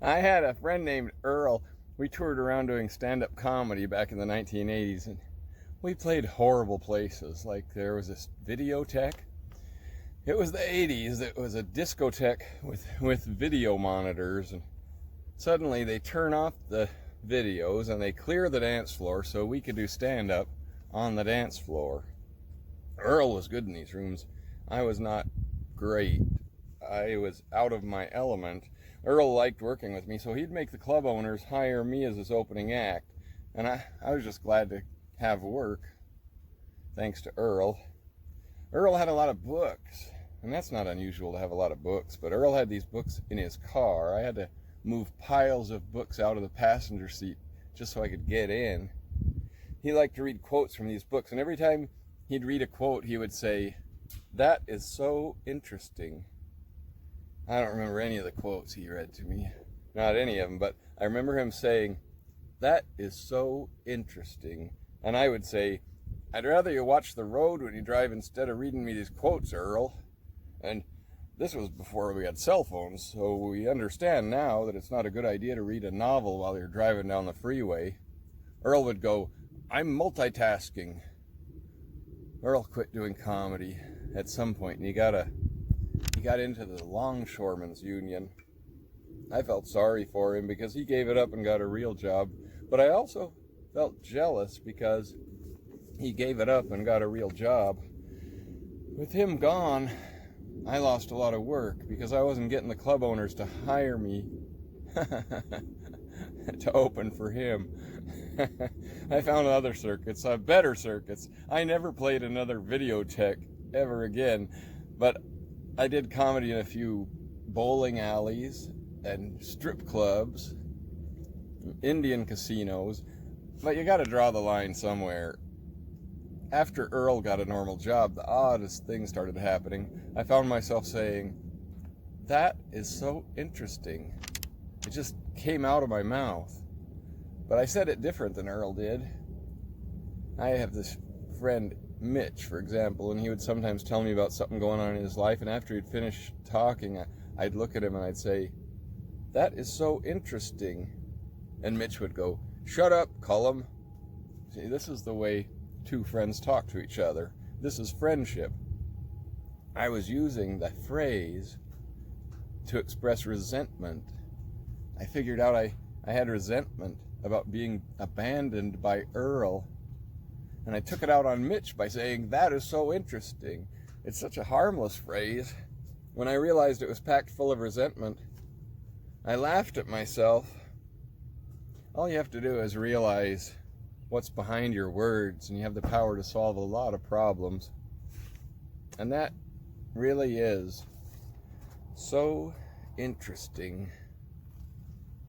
I had a friend named Earl. We toured around doing stand-up comedy back in the 1980s, and we played horrible places. Like there was this videotheque. It was the 80s. It was a discotheque with video monitors, and suddenly they turn off the videos and they clear the dance floor so we could do stand-up on the dance floor. Earl was good in these rooms. I was not great. I was out of my element. Earl liked working with me, so he'd make the club owners hire me as his opening act. And I was just glad to have work, thanks to Earl. Earl had a lot of books, and that's not unusual to have a lot of books, but Earl had these books in his car. I had to move piles of books out of the passenger seat just so I could get in. He liked to read quotes from these books, and every time he'd read a quote, he would say, "That is so interesting." I don't remember any of the quotes he read to me. Not any of them, but I remember him saying, "That is so interesting." And I would say, "I'd rather you watch the road when you drive instead of reading me these quotes, Earl." And this was before we had cell phones, so we understand now that it's not a good idea to read a novel while you're driving down the freeway. Earl would go, "I'm multitasking." Earl quit doing comedy at some point, and he got into the Longshoremen's Union. I felt sorry for him because he gave it up and got a real job, but I also felt jealous because he gave it up and got a real job. With him gone, I lost a lot of work because I wasn't getting the club owners to hire me to open for him. I found other circuits, better circuits. I never played another videotheque ever again, but I did comedy in a few bowling alleys and strip clubs, Indian casinos, but you gotta draw the line somewhere. After Earl got a normal job, the oddest things started happening. I found myself saying, "That is so interesting." It just came out of my mouth. But I said it different than Earl did. I have this friend, Mitch, for example, and he would sometimes tell me about something going on in his life, and after he'd finish talking, I'd look at him and I'd say, "That is so interesting." And Mitch would go, "Shut up, Kulm." See, this is the way two friends talk to each other. This is friendship. I was using the phrase to express resentment. I figured out I had resentment about being abandoned by Earl, and I took it out on Mitch by saying, "That is so interesting." It's such a harmless phrase. When I realized it was packed full of resentment, I laughed at myself. All you have to do is realize what's behind your words, and you have the power to solve a lot of problems. And that really is so interesting.